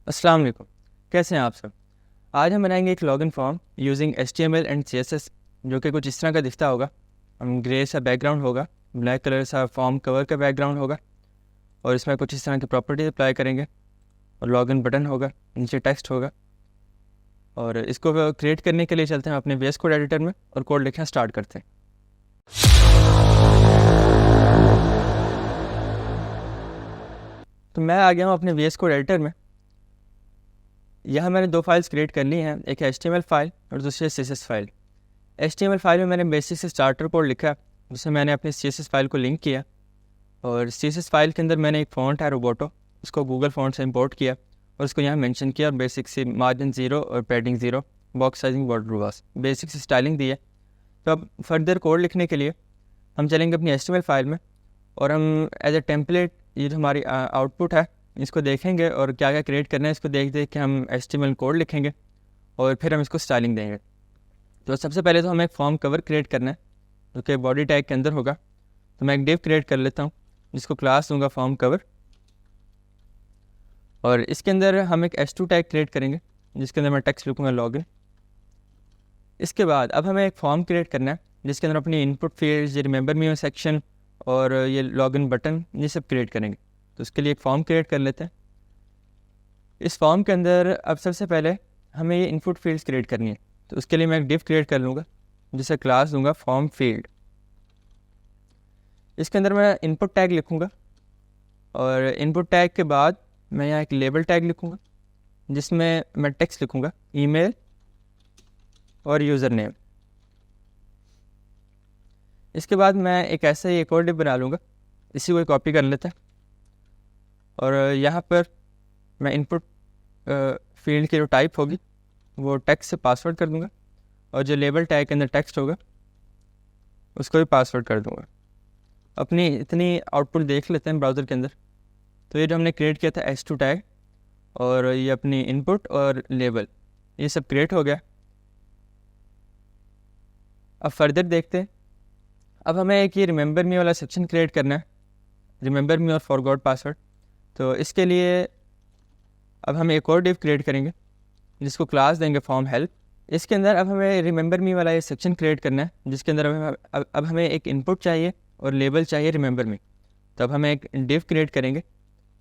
अस्सलाम वालेकुम। कैसे हैं आप सब? आज हम बनाएंगे एक login form using HTML and CSS, जो कि कुछ इस तरह का दिखता होगा। ग्रे सा बैकग्राउंड होगा, ब्लैक कलर सा फॉर्म कवर का बैकग्राउंड होगा और इसमें कुछ इस तरह की प्रॉपर्टीज अप्लाई करेंगे और लॉगिन बटन होगा, नीचे टेक्स्ट होगा। और इसको क्रिएट करने के लिए चलते हैं अपने VS कोड एडिटर में और कोड लिखना स्टार्ट करते हैं। तो मैं आ गया हूँ अपने VS कोड एडिटर में। यहाँ मैंने दो फाइल्स क्रिएट कर ली हैं, एक है HTML फाइल और दूसरी है CSS फाइल। HTML फाइल में मैंने बेसिक से स्टार्टर कोड लिखा, जिसमें मैंने अपनी CSS फाइल को लिंक किया और CSS फाइल के अंदर मैंने एक फ़ॉन्ट है रोबोटो, उसको गूगल फ़ॉन्ट से इंपोर्ट किया और उसको यहाँ मेंशन किया और बेसिक से मार्जिन 0 और पैडिंग 0, बॉक्स साइजिंग बॉर्डर वास, बेसिक से स्टाइलिंग दी है। तो अब फर्दर कोड लिखने के लिए हम चलेंगे अपनी HTML फाइल में और हम एज ए टेम्पलेट ये जो हमारी आउटपुट है इसको देखेंगे और क्या क्या क्रिएट करना है इसको देख देख के हम HTML कोड लिखेंगे और फिर हम इसको स्टाइलिंग देंगे। तो सबसे पहले तो हमें एक फॉर्म कवर क्रिएट करना है जो कि बॉडी टैग के अंदर होगा। तो मैं एक डिव क्रिएट कर लेता हूँ जिसको क्लास दूंगा फॉर्म कवर और इसके अंदर हम एक h2 टैग क्रिएट करेंगे जिसके अंदर मैं टेक्स्ट लिखूँगा लॉगिन। इसके बाद अब हमें एक फॉर्म क्रिएट करना है जिसके अंदर अपनी इनपुट फील्ड्स, ये रिमेंबर मी सेक्शन और ये लॉगिन बटन, ये सब क्रिएट करेंगे। तो उसके लिए एक फॉर्म क्रिएट कर लेते हैं। इस फॉर्म के अंदर अब सबसे पहले हमें ये इनपुट फील्ड्स क्रिएट करनी है। तो उसके लिए मैं एक डिव क्रिएट कर लूँगा जिसे क्लास दूंगा फॉर्म फील्ड। इसके अंदर मैं इनपुट टैग लिखूँगा और इनपुट टैग के बाद मैं यहाँ एक लेबल टैग लिखूँगा जिसमें मैं टेक्स्ट लिखूँगा ईमेल और यूज़र नेम। इसके बाद मैं एक ऐसा ही एक और डिव बना लूँगा, इसी को कॉपी कर लेते हैं और यहाँ पर मैं इनपुट फील्ड की जो टाइप होगी वो टेक्स्ट से पासवर्ड कर दूँगा और जो लेबल टैग के अंदर टेक्स्ट होगा उसको भी पासवर्ड कर दूँगा। अपनी इतनी आउटपुट देख लेते हैं ब्राउज़र के अंदर। तो ये जो हमने क्रिएट किया था h2 टैग और ये अपनी इनपुट और लेबल, ये सब क्रिएट हो गया। अब फर्दर देखते हैं। अब हमें एक ये रिमेंबर मी वाला सेक्शन क्रिएट करना है, रिमेंबर मी और फॉरगॉट पासवर्ड। तो इसके लिए अब हम एक और डिव क्रिएट करेंगे जिसको क्लास देंगे फॉर्म हेल्प। इसके अंदर अब हमें रिमेंबर मी वाला ये सेक्शन क्रिएट करना है जिसके अंदर अब हमें एक इनपुट चाहिए और लेबल चाहिए रिमेंबर मी। तो अब हमें एक डिव क्रिएट करेंगे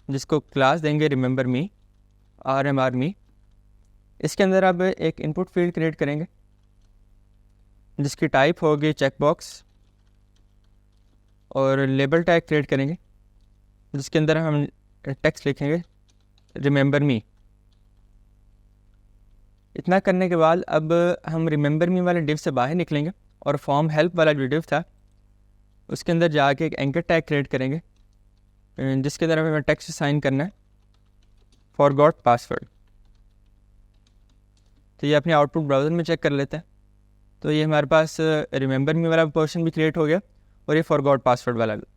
जिसको क्लास देंगे रिमेंबर मी RMR मी। इसके अंदर अब एक इनपुट फील्ड क्रिएट करेंगे जिसकी टाइप होगी चेकबॉक्स और लेबल टैग क्रिएट करेंगे जिसके अंदर हम टेक्स्ट लिखेंगे रिमेंबर मी। इतना करने के बाद अब हम रिमेंबर मी वाले डिव से बाहर निकलेंगे और फॉर्म हेल्प वाला जो डिव था उसके अंदर जाके एक एंकर टैग क्रिएट करेंगे जिसके अंदर हमें टेक्स्ट साइन करना है फॉरगॉट पासवर्ड। तो ये अपने आउटपुट ब्राउज़र में चेक कर लेते हैं। तो ये हमारे पास रिमेंबर मी वाला पोर्शन भी क्रिएट हो गया और ये फॉरगॉट पासवर्ड वाला भी।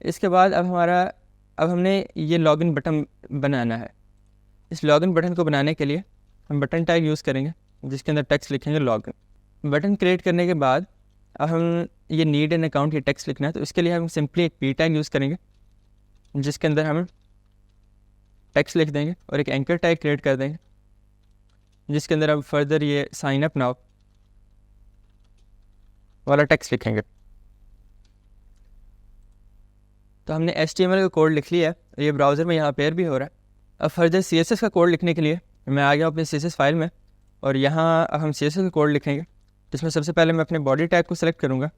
इसके बाद अब हमने ये लॉगिन बटन बनाना है। इस लॉगिन बटन को बनाने के लिए हम बटन टैग यूज़ करेंगे जिसके अंदर टेक्स्ट लिखेंगे लॉगिन। बटन क्रिएट करने के बाद अब हम ये नीड एन अकाउंट ये टेक्स्ट लिखना है। तो इसके लिए हम सिंपली एक p टैग यूज़ करेंगे जिसके अंदर हम टेक्स्ट लिख देंगे और एक एंकर टैग क्रिएट कर देंगे जिसके अंदर अब फर्दर ये साइन अप नाउ वाला टेक्स्ट लिखेंगे। तो हमने HTML का कोड लिख लिया है, ये ब्राउज़र में यहाँ पेयर भी हो रहा है। अब फर्दर CSS का कोड लिखने के लिए मैं आ गया अपने CSS फाइल में और यहाँ अब हम CSS का कोड लिखेंगे जिसमें सबसे पहले मैं अपने बॉडी टैग को सेलेक्ट करूँगा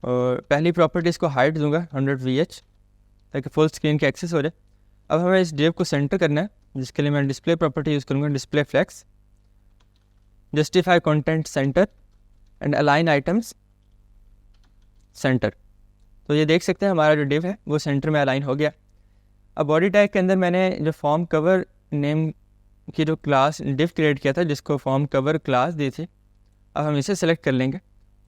और पहली प्रॉपर्टीज़ को हाइट दूंगा 100 VH ताकि फुल स्क्रीन की एक्सेस हो जाए। अब हमें इस डिव को सेंटर करना है जिसके लिए मैं डिस्प्ले प्रॉपर्टी यूज़ करूँगा, display flex, justify content center and align items center. तो ये देख सकते हैं हमारा जो डिव है वो सेंटर में अलाइन हो गया। अब बॉडी टैग के अंदर मैंने जो फॉर्म कवर नेम की जो क्लास डिव क्रिएट किया था जिसको फॉर्म कवर क्लास दी थी, अब हम इसे सेलेक्ट कर लेंगे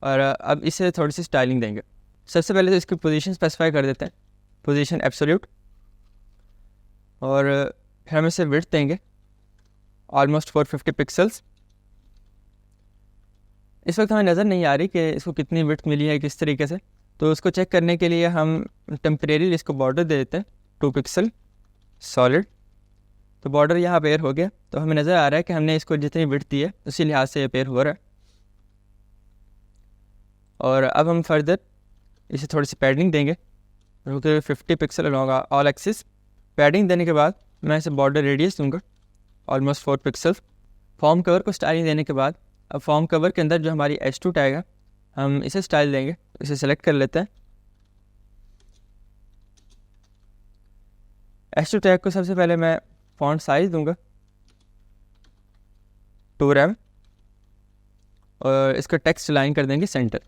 और अब इसे थोड़ी सी स्टाइलिंग देंगे। सबसे पहले तो इसकी पोजीशन स्पेसिफाई कर देते हैं, पोजीशन एब्सोल्यूट, और फिर हम इसे विड्थ देंगे ऑलमोस्ट 450 पिक्सल्स। इस वक्त हमें नज़र नहीं आ रही कि इसको कितनी विड्थ मिली है किस तरीके से, तो उसको चेक करने के लिए हम टेम्परेरी इसको बॉर्डर दे देते हैं 2 पिक्सल सॉलिड। तो बॉर्डर यहाँ पेयर हो गया, तो हमें नज़र आ रहा है कि हमने इसको जितनी विड्थ दी है उसी लिहाज से ये पेयर हो रहा है। और अब हम फर्दर इसे थोड़ी सी पैडिंग देंगे, जो कि 50 pixel along all axis. Padding देने के बाद मैं इसे बॉर्डर रेडियस दूंगा ऑलमोस्ट 4 पिक्सल। फॉर्म कवर को स्टाइलिंग देने के बाद अब फॉर्म कवर के अंदर जो हमारी H2 टैग है हम इसे स्टाइल देंगे। इसे सेलेक्ट कर लेते हैं। H2 टैग को सबसे पहले मैं फॉन्ट साइज दूंगा 2 rem और इसका टेक्स्ट अलाइन कर देंगे सेंटर,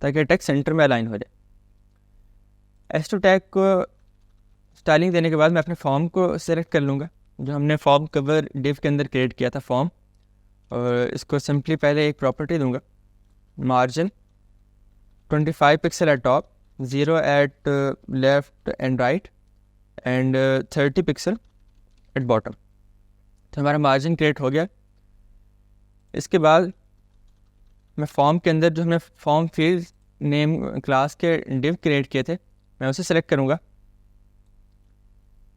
ताकि टेक्स्ट सेंटर में अलाइन हो जाए। H2 टैग को स्टाइलिंग देने के बाद मैं अपने फॉर्म को सेलेक्ट कर लूँगा, जो हमने फॉर्म कवर डिव के अंदर क्रिएट किया था फॉर्म, और इसको सिंपली पहले एक प्रॉपर्टी दूंगा, margin 25 pixel at top, 0 at left and right and 30 pixel at bottom. तो हमारा मार्जिन क्रिएट हो गया। इसके बाद मैं फॉर्म के अंदर जो हमने फॉर्म फील्ड नेम क्लास के डिव क्रिएट किए थे मैं उसे सेलेक्ट करूँगा,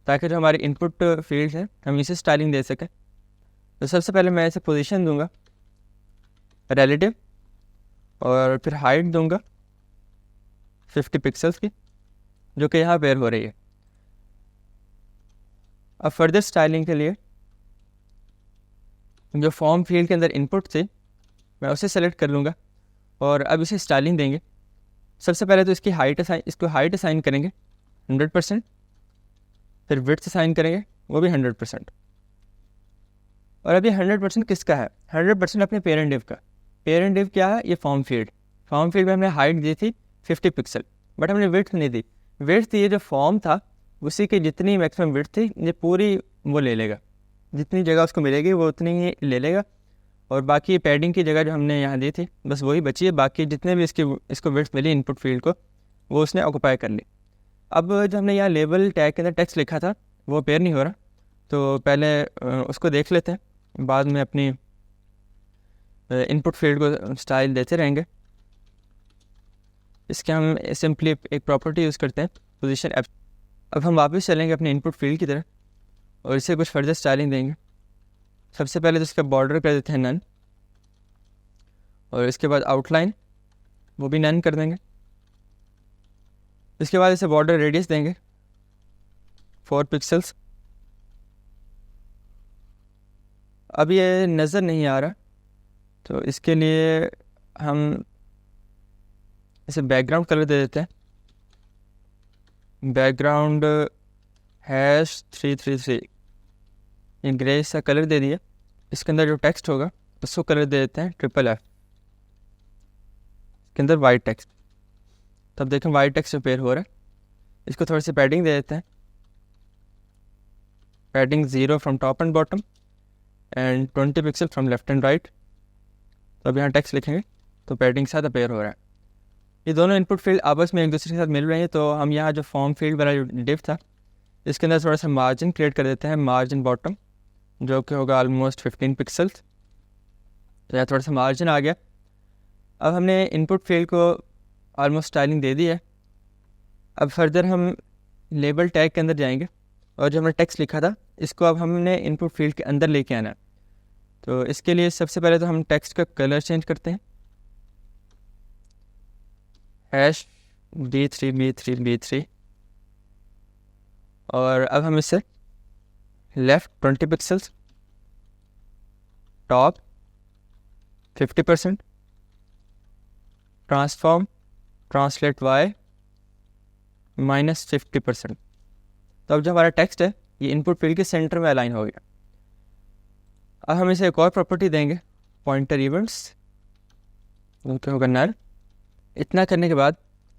ताकि जो हमारे इनपुट फील्ड है हम इसे स्टाइलिंग दे सकें। तो सबसे पहले मैं इसे पोजीशन दूंगा रिलेटिव, और फिर हाइट दूंगा 50 पिक्सल्स की, जो कि यहाँ पेयर हो रही है। अब फर्दर स्टाइलिंग के लिए जो फॉर्म फील्ड के अंदर इनपुट थे मैं उसे सेलेक्ट कर लूँगा, और अब इसे स्टाइलिंग देंगे। सबसे पहले तो इसकी इसको हाइट असाइन करेंगे 100%, फिर विड्थ असाइन करेंगे वो भी 100%। और अब ये 100% किसका है? 100% अपने पेरेंट डिव का। पेरेंट डिव क्या है? ये फॉर्म फील्ड में हमने हाइट दी थी 50 पिक्सल, बट हमने विड्थ नहीं दी। विड्थ ये जो फॉर्म था उसी की जितनी मैक्सिमम विड्थ थी ये पूरी वो ले लेगा, जितनी जगह उसको मिलेगी वो उतनी ही ले लेगा, और बाकी पैडिंग की जगह जो हमने यहाँ दी थी बस वही बची है। बाकी जितने भी इसको विड्थ मिली इनपुट फील्ड को वो उसने ऑक्यूपाई कर ली। अब जो हमने यहाँ लेबल टैग के अंदर टेक्स्ट लिखा था वो पेयर नहीं हो रहा, तो पहले उसको देख लेते हैं, बाद में अपनी इनपुट फील्ड को स्टाइल देते रहेंगे। इसके हम सिंपली एक प्रॉपर्टी यूज़ करते हैं पोजीशन एप। अब हम वापस चलेंगे अपने इनपुट फील्ड की तरफ और इसे कुछ फर्दर स्टाइलिंग देंगे। सबसे पहले तो इसका बॉर्डर कर देते हैं नन, और इसके बाद आउटलाइन वो भी नन कर देंगे। इसके बाद इसे बॉर्डर रेडियस देंगे 4 पिक्सल्स। अब ये नज़र नहीं आ रहा, तो इसके लिए हम इसे बैकग्राउंड कलर दे देते हैं। बैकग्राउंड #333 ये ग्रे सा कलर दे दिया। इसके अंदर जो टेक्स्ट होगा उसको कलर दे देते हैं FFF, इसके अंदर वाइट टेक्स्ट। तब देखें वाइट टेक्स्ट पेयर हो रहा है। इसको थोड़ी सी पैडिंग दे देते हैं, padding 0 from top and bottom and 20 pixel from left and right. तो अब यहाँ टेक्स्ट लिखेंगे तो पैडिंग के साथ अपेयर हो रहा है। ये दोनों इनपुट फील्ड आपस में एक दूसरे के साथ मिल रहे हैं। तो हम यहाँ जो फॉर्म फील्ड वाला जो डिव था इसके अंदर थोड़ा सा मार्जिन क्रिएट कर देते हैं, मार्जिन बॉटम, जो कि होगा ऑलमोस्ट 15 पिक्सल्स। तो यहाँ थोड़ा सा मार्जिन आ गया। अब हमने इनपुट फील्ड को ऑलमोस्ट स्टाइलिंग दे दी है। अब फर्दर हम लेबल टैग के अंदर जाएंगे और जो हमने टेक्स्ट लिखा था इसको अब हमने इनपुट फील्ड के अंदर लेके आना है। तो इसके लिए सबसे पहले तो हम टेक्स्ट का कलर चेंज करते हैं, #D3B3B3, और अब हम इसे left 20 pixels, top 50%, transform translate Y -50%। तो अब जो हमारा टेक्स्ट है ये इनपुट फील्ड के सेंटर में अलाइन हो गया। अब हम इसे एक और प्रॉपर्टी देंगे, पॉइंटर इवेंट्स, जो कि होगा नल। इतना करने के बाद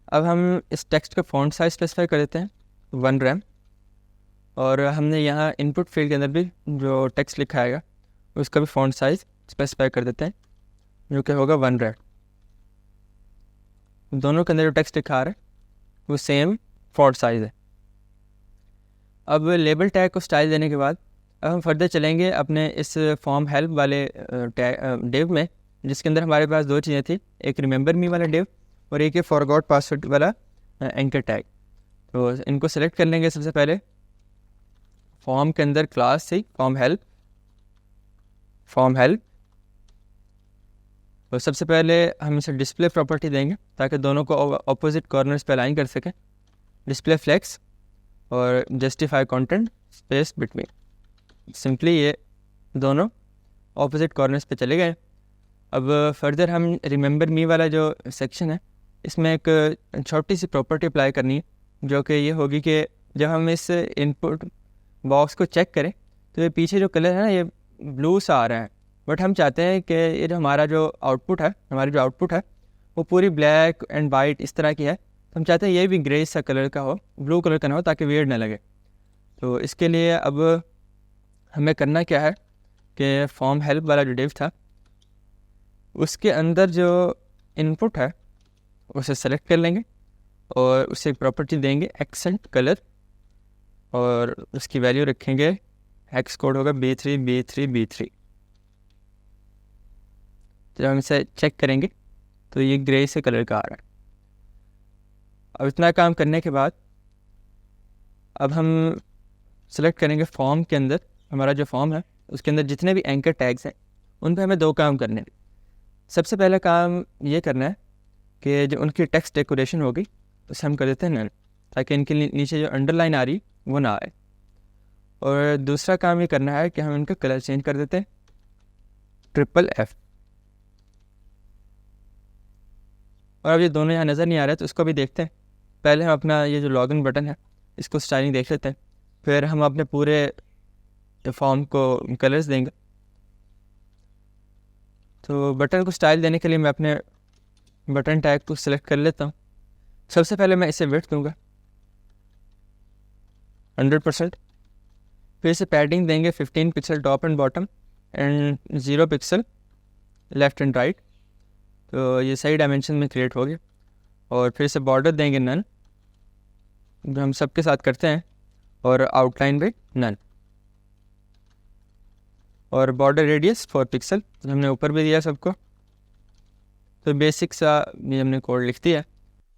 अब हम इस टेक्स्ट का फॉन्ट साइज स्पेसिफाई कर देते हैं 1 rem, और हमने यहाँ इनपुट फील्ड के अंदर भी जो टेक्स्ट लिखा आएगा उसका भी फॉन्ट साइज स्पेसिफाई कर देते हैं, जो कि होगा 1 rem। दोनों के अंदर जो टेक्स्ट लिखा आ रहा है वो सेम फॉन्ट साइज़ है। अब लेबल टैग को स्टाइल देने के बाद अब हम फर्दर चलेंगे अपने इस फॉर्म हेल्प वाले डिव में, जिसके अंदर हमारे पास 2 चीज़ें थी, एक रिमेंबर मी वाला डिव और एक फॉरगॉट पासवर्ड वाला एंकर टैग। तो इनको सेलेक्ट कर लेंगे सबसे पहले फॉर्म के अंदर क्लास से फॉर्म हेल्प। तो सबसे पहले हम इसे डिस्प्ले प्रॉपर्टी देंगे ताकि दोनों को अपोजिट कॉर्नर्स पे अलाइन कर सकें। डिस्प्ले फ्लेक्स और justify content space between. Simply ये दोनों अपोजिट कॉर्नर्स पे चले गए। अब फर्दर हम रिमेंबर मी वाला जो सेक्शन है इसमें एक छोटी सी प्रॉपर्टी अप्लाई करनी है, जो कि ये होगी कि जब हम इस इनपुट बॉक्स को चेक करें तो ये पीछे जो कलर है ना ये ब्लू सा आ रहा है, बट हम चाहते हैं कि ये जो हमारी जो आउटपुट है वो पूरी ब्लैक एंड वाइट इस तरह की है। तो हम चाहते हैं ये भी ग्रे सा कलर का हो, ब्लू कलर का ना हो, ताकि वियर्ड ना लगे। तो इसके लिए अब हमें करना क्या है कि फॉर्म हेल्प वाला जो डिव था उसके अंदर जो इनपुट है उसे सेलेक्ट कर लेंगे और उसे एक प्रॉपर्टी देंगे एक्सेंट कलर, और उसकी वैल्यू रखेंगे हेक्स कोड होगा B3 जब हम इसे चेक करेंगे तो ये ग्रे से कलर का आ रहा है। अब इतना काम करने के बाद अब हम सेलेक्ट करेंगे फॉर्म के अंदर, हमारा जो फॉर्म है उसके अंदर जितने भी एंकर टैग्स हैं उन पर हमें दो काम करने हैं। सबसे पहला काम ये करना है कि जो उनकी टेक्स्ट डेकोरेशन होगी उसे हम कर देते हैं नल, ताकि इनके नीचे जो अंडरलाइन आ रही वो ना आए। और दूसरा काम ये करना है कि हम इनका कलर चेंज कर देते हैं FFF। और अब ये दोनों यहाँ नज़र नहीं आ रहे तो इसको भी देखते हैं। पहले हम अपना ये जो लॉगिन बटन है इसको स्टाइलिंग देख लेते हैं, फिर हम अपने पूरे फॉर्म को कलर्स देंगे। तो बटन को स्टाइल देने के लिए मैं अपने बटन टैग को सिलेक्ट कर लेता हूँ। सबसे पहले मैं इसे विड्थ दूंगा 100%, फिर इसे पैडिंग देंगे 15 pixel top and bottom and 0 pixel left and right. तो ये सही डायमेंशन में क्रिएट हो गया। और फिर इसे बॉर्डर देंगे नन, जो हम सबके साथ करते हैं, और आउटलाइन पे नन, और बॉर्डर रेडियस 4 पिक्सल हमने ऊपर भी दिया सबको। तो बेसिक सा ये हमने कोड लिख दिया।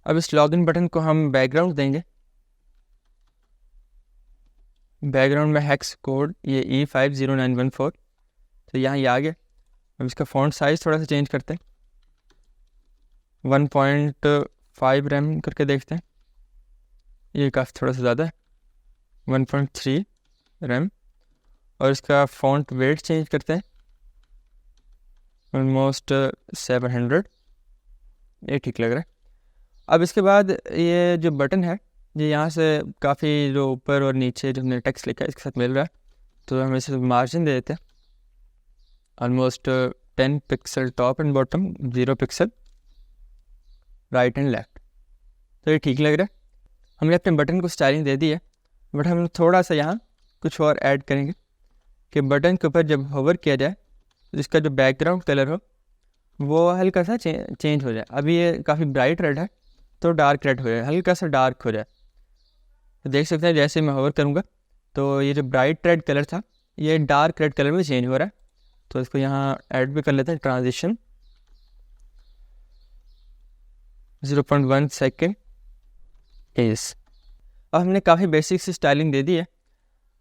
अब इस लॉगिन बटन को हम बैकग्राउंड देंगे। बैकग्राउंड में हेक्स कोड ये E50914, तो यहाँ ये आ गया। अब इसका फ़ॉन्ट साइज़ थोड़ा सा चेंज करते हैं, 1.5 रैम करके देखते हैं। ये काफ़ी थोड़ा सा ज़्यादा है, 1.3 रैम। और इसका फ़ॉन्ट वेट चेंज करते हैं, ऑलमोस्ट 700, ये ठीक लग रहा है। अब इसके बाद ये जो बटन है ये यहाँ से काफ़ी जो ऊपर और नीचे जो हमने टेक्स्ट लिखा है इसके साथ मिल रहा है, तो हम इसे मार्जिन दे देते हैं almost 10 pixel top and bottom, 0 pixel right and left. तो ये ठीक लग रहा है। हमने अपने बटन को स्टाइलिंग दे दी है, बट हम थोड़ा सा यहाँ कुछ और ऐड करेंगे कि बटन के ऊपर जब होवर किया जाए तो इसका जो बैकग्राउंड कलर हो वो हल्का सा चेंज हो जाए। अभी ये काफ़ी ब्राइट रेड है तो डार्क रेड हो जाए, हल्का सा डार्क हो जाए। तो देख सकते हैं जैसे मैं होवर करूँगा तो ये जो ब्राइट रेड कलर था ये डार्क रेड कलर में चेंज हो रहा है। तो इसको यहाँ ऐड भी कर लेते हैं, ट्रांजिशन 0.1 सेकेंड इस। अब हमने काफ़ी बेसिक सी स्टाइलिंग दे दी है।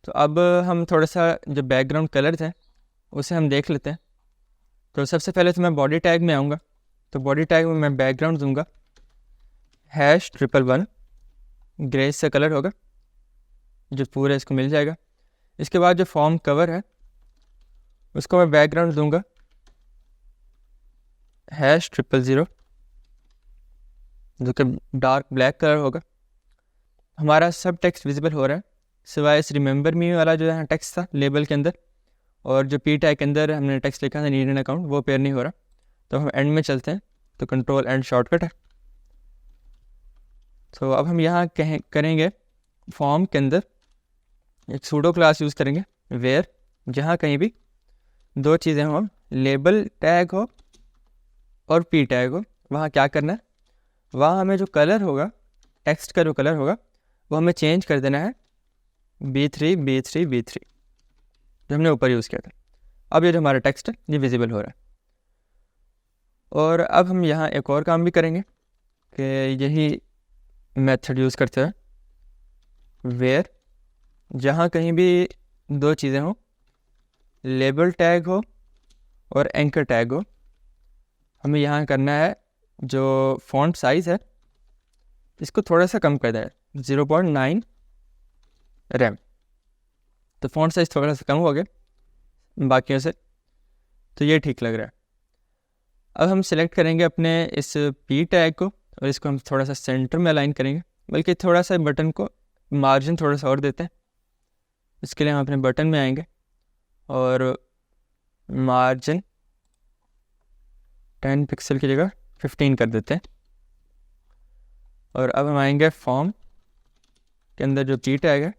तो अब हम थोड़ा सा जो बैकग्राउंड कलर थे उसे हम देख लेते हैं। तो सबसे पहले तो मैं बॉडी टैग में आऊँगा, तो बॉडी टैग में मैं बैकग्राउंड दूंगा #111 ग्रे से कलर होगा जो पूरा इसको मिल जाएगा। इसके बाद जो फॉर्म कवर है उसको मैं बैकग्राउंड दूंगा #000 जो कि डार्क ब्लैक कलर होगा। हमारा सब टेक्स्ट विजिबल हो रहा है सिवाय इस रिमेंबर मी वाला जो यहाँ टेक्स्ट था लेबल के अंदर, और जो पी टैग के अंदर हमने टेक्स्ट लिखा था नीड एन अकाउंट वो पेयर नहीं हो रहा। तो हम एंड में चलते हैं, तो कंट्रोल एंड शॉर्टकट है। तो अब हम यहाँ करेंगे फॉर्म के अंदर एक सूडो क्लास यूज़ करेंगे वेयर, जहाँ कहीं भी दो चीज़ें हों, लेबल टैग हो और पी टैग हो, वहाँ क्या करना है, वहाँ हमें जो कलर होगा टेक्स्ट का जो कलर होगा वो हमें चेंज कर देना है B3 जो हमने ऊपर यूज़ किया था। अब ये जो हमारा टेक्स्ट है ये विजिबल हो रहा है। और अब हम यहाँ एक और काम भी करेंगे कि यही मेथड यूज़ करते हैं वेयर जहाँ कहीं भी दो चीज़ें हों, लेबल टैग हो और एंकर टैग हो, हमें यहाँ करना है जो फॉन्ट साइज़ है इसको थोड़ा सा कम कर दें, 0.9 रैम। तो फॉन्ट साइज़ थोड़ा सा कम हो गया बाकियों से, तो ये ठीक लग रहा है। अब हम सिलेक्ट करेंगे अपने इस पी टैग को और इसको हम थोड़ा सा सेंटर में अलाइन करेंगे, बल्कि थोड़ा सा बटन को मार्जिन थोड़ा सा और देते हैं। इसके लिए हम अपने बटन में आएंगे और मार्जिन 10 पिक्सल की जगह 15 कर देते हैं। और अब हम आएंगे फॉर्म के अंदर जो पी टैग है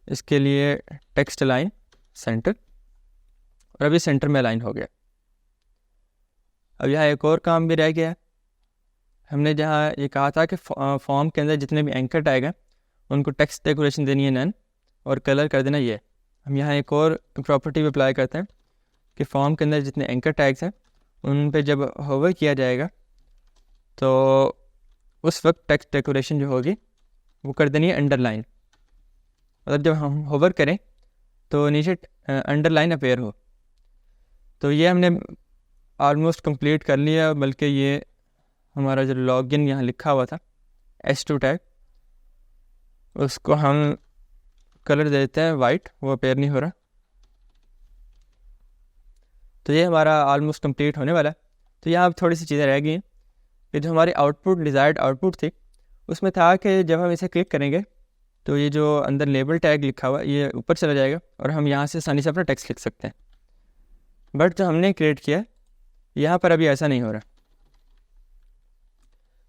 इसके लिए टेक्स्ट अलाइन सेंटर, और अभी सेंटर में अलाइन हो गया। अब यहाँ एक और काम भी रह गया है। हमने जहाँ ये कहा था कि फॉर्म के अंदर जितने भी एंकर टैग हैं उनको टेक्स्ट डेकोरेशन देनी है नन, और कलर कर देना ये। हम यहाँ एक और प्रॉपर्टी भी अप्लाई करते हैं कि फॉर्म के अंदर जितने एंकर टैग्स हैं उन पे जब होवर किया जाएगा तो उस वक्त टेक्स्ट डेकोरेशन जो होगी वो कर देनी है अंडरलाइन। मतलब जब हम होवर करें तो नीचे अंडरलाइन अपेयर हो। तो ये हमने ऑलमोस्ट कंप्लीट कर लिया, बल्कि ये हमारा जो लॉगिन यहाँ लिखा हुआ था S2 टैग, उसको हम कलर देते हैं वाइट, वो अपेयर नहीं हो रहा। तो ये हमारा ऑलमोस्ट कंप्लीट होने वाला है। तो यहाँ अब थोड़ी सी चीज़ें रह गई हैं कि जो हमारी आउटपुट डिज़ायर्ड आउटपुट थी उसमें था कि जब हम इसे क्लिक करेंगे तो ये जो अंदर लेबल टैग लिखा हुआ ये ऊपर चला जाएगा और हम यहाँ से आसानी से अपना टेक्स्ट लिख सकते हैं। बट जो हमने क्रिएट किया यहाँ पर अभी ऐसा नहीं हो रहा।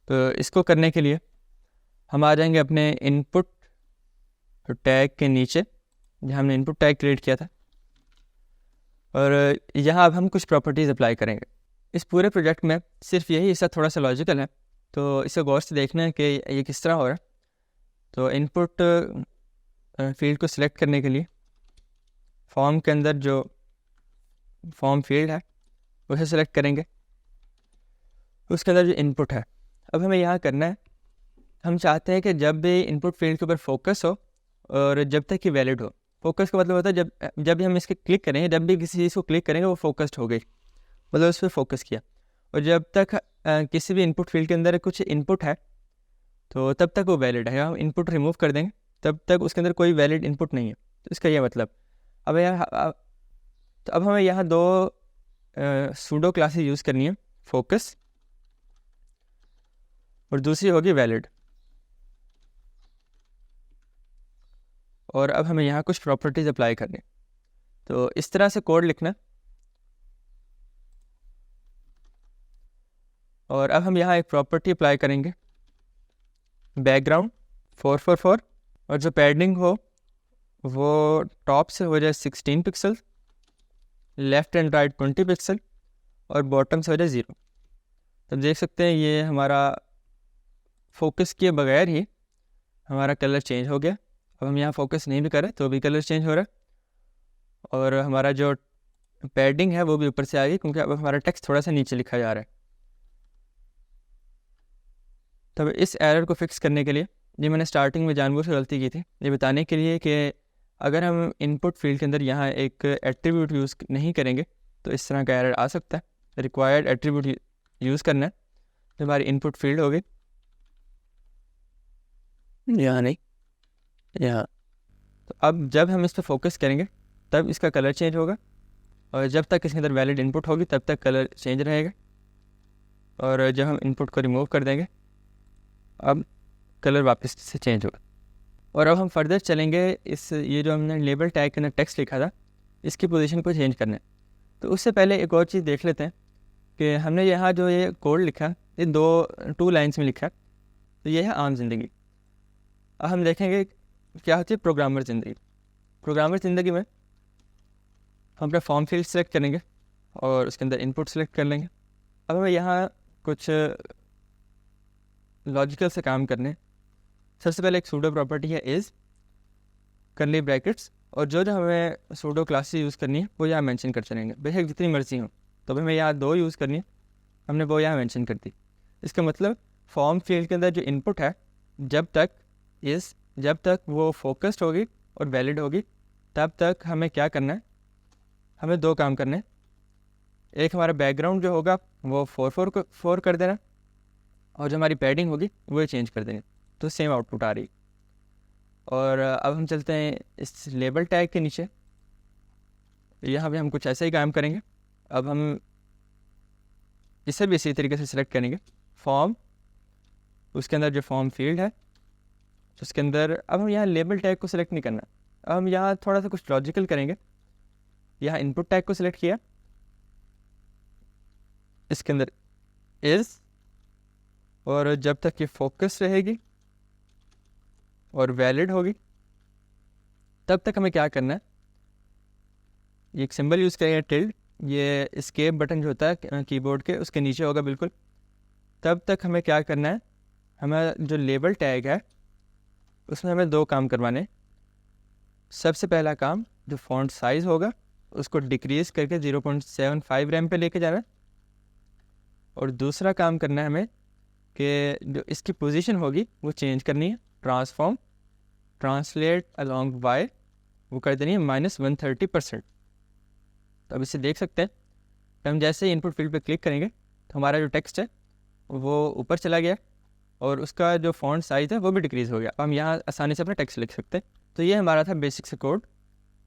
तो इसको करने के लिए हम आ जाएंगे अपने इनपुट टैग के नीचे जहाँ हमने इनपुट टैग क्रिएट किया था, और यहाँ अब हम कुछ प्रॉपर्टीज़ अप्लाई करेंगे। इस पूरे प्रोजेक्ट में सिर्फ यही हिस्सा थोड़ा सा लॉजिकल है, तो इसे गौर से देखना है कि ये किस तरह हो रहा है। तो इनपुट फील्ड को सिलेक्ट करने के लिए फॉर्म के अंदर जो फॉर्म फील्ड है उसे सिलेक्ट करेंगे, उसके अंदर जो इनपुट है। अब हमें यहाँ करना है, हम चाहते हैं कि जब भी इनपुट फील्ड के ऊपर फोकस हो और जब तक कि वैलिड हो। फोकस का मतलब होता है जब भी हम इसके क्लिक करेंगे, जब भी किसी चीज़ को क्लिक करेंगे वो फोकस्ड हो गई, मतलब उस पर फोकस किया। और जब तक किसी भी इनपुट फील्ड के अंदर कुछ इनपुट है तो तब तक वो वैलिड है। हम इनपुट रिमूव कर देंगे तब तक उसके अंदर कोई वैलिड इनपुट नहीं है। तो इसका ये मतलब अब तो अब हमें यहाँ दो सूडो क्लासेस यूज़ करनी है, फोकस और दूसरी होगी वैलिड। और अब हमें यहाँ कुछ प्रॉपर्टीज़ अप्लाई करनी है। तो इस तरह से कोड लिखना, और अब हम यहाँ एक प्रॉपर्टी अप्लाई करेंगे बैकग्राउंड 444, और जो पैडिंग हो वो टॉप से हो जाए 16 pixel, left and right 20 pixel, और बॉटम से हो जाए 0। तो देख सकते हैं ये हमारा फोकस किए बगैर ही हमारा कलर चेंज हो गया। अब हम यहाँ फोकस नहीं भी करें तो भी कलर चेंज हो रहा है, और हमारा जो पैडिंग है वो भी ऊपर से आ गई क्योंकि अब हमारा टेक्स्ट थोड़ा सा नीचे लिखा जा रहा है। तब इस एरर को फिक्स करने के लिए ये मैंने स्टार्टिंग में जानबूझ से गलती की थी, ये बताने के लिए कि अगर हम इनपुट फील्ड के अंदर यहाँ एक एट्रीब्यूट यूज़ नहीं करेंगे तो इस तरह का एरर आ सकता है। रिक्वायर्ड एट्रीब्यूट यूज़ करना है, तो हमारी इनपुट फील्ड होगी यहाँ नहीं यहाँ। तो अब जब हम इस पर फोकस करेंगे तब इसका कलर चेंज होगा, और जब तक इसके अंदर वैलिड इनपुट होगी तब तक कलर चेंज रहेगा। और जब हम इनपुट को रिमूव कर देंगे अब कलर वापस से चेंज होगा। और अब हम फर्दर चलेंगे, ये जो हमने लेबल टैग के अंदर टेक्स्ट लिखा था इसकी पोजीशन को चेंज करना है। तो उससे पहले एक और चीज़ देख लेते हैं कि हमने यहाँ जो ये कोड लिखा ये 2 लाइन्स में लिखा है, तो ये है आम जिंदगी। अब हम देखेंगे क्या होती है प्रोग्रामर ज़िंदगी। प्रोग्रामर ज़िंदगी में हम अपना फॉर्म फील्ड सेलेक्ट करेंगे और उसके अंदर इनपुट सेलेक्ट कर लेंगे। अब हमें यहाँ कुछ लॉजिकल से काम करने। सबसे पहले एक सूडो प्रॉपर्टी है इज़ करली ब्रैकेट्स, और जो हमें सूडो क्लासेस यूज़ करनी है वो यहाँ मेंशन कर चलेंगे, बेशक जितनी मर्जी हो। तो हमें यहाँ 2 यूज़ करनी है, हमने वो यहाँ मेंशन कर दी। इसका मतलब फॉर्म फील्ड के अंदर जो इनपुट है जब तक वो फोकस्ड होगी और वैलिड होगी तब तक हमें क्या करना है, हमें दो काम करने हैं। एक हमारा बैकग्राउंड जो होगा वो 4 कर देना, और जो हमारी पैडिंग होगी वो चेंज कर देंगे, तो सेम आउटपुट आ रही। और अब हम चलते हैं इस लेबल टैग के नीचे, यहाँ पे हम कुछ ऐसा ही काम करेंगे। अब हम इसे भी इसी तरीके से सिलेक्ट करेंगे, फॉर्म, उसके अंदर जो फॉर्म फील्ड है उसके अंदर अब हम यहाँ लेबल टैग को सिलेक्ट नहीं करना, अब हम यहाँ थोड़ा सा कुछ लॉजिकल करेंगे। यहाँ इनपुट टैग को सिलेक्ट किया, इसके अंदर इज़, और जब तक ये फोकस रहेगी और वैलिड होगी तब तक हमें क्या करना है, ये एक सिंबल यूज़ करेंगे टिल्ड, ये एस्केप बटन जो होता है कीबोर्ड के उसके नीचे होगा बिल्कुल। तब तक हमें क्या करना है, हमारा जो लेबल टैग है उसमें हमें दो काम करवाने। सबसे पहला काम, जो फॉन्ट साइज़ होगा उसको डिक्रीज़ करके 0.75 रैम पे लेके जाना है, और दूसरा काम करना है हमें कि जो इसकी पोजीशन होगी वो चेंज करनी है। ट्रांसफॉर्म ट्रांसलेट अलॉन्ग बाय वो कर देनी है -130%। तो अब इसे देख सकते हैं, तो हम जैसे ही इनपुट फील्ड पे क्लिक करेंगे तो हमारा जो टेक्स्ट है वो ऊपर चला गया और उसका जो फॉन्ट साइज़ है वो भी डिक्रीज़ हो गया। अब हम यहाँ आसानी से अपना टेक्स्ट लिख सकते हैं। तो ये हमारा था बेसिक से कोड।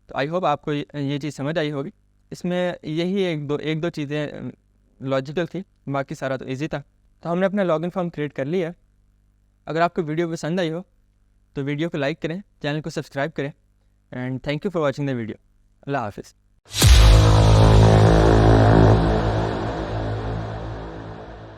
तो आई होप आपको ये चीज़ समझ आई होगी। इसमें यही एक दो चीज़ें लॉजिकल थी, बाकी सारा तो ईजी था। तो हमने अपना लॉगिन फॉर्म क्रिएट कर लिया। अगर आपको वीडियो पसंद आई हो तो वीडियो को लाइक करें, चैनल को सब्सक्राइब करें, and thank you for watching the video. अल्लाह हाफिज़।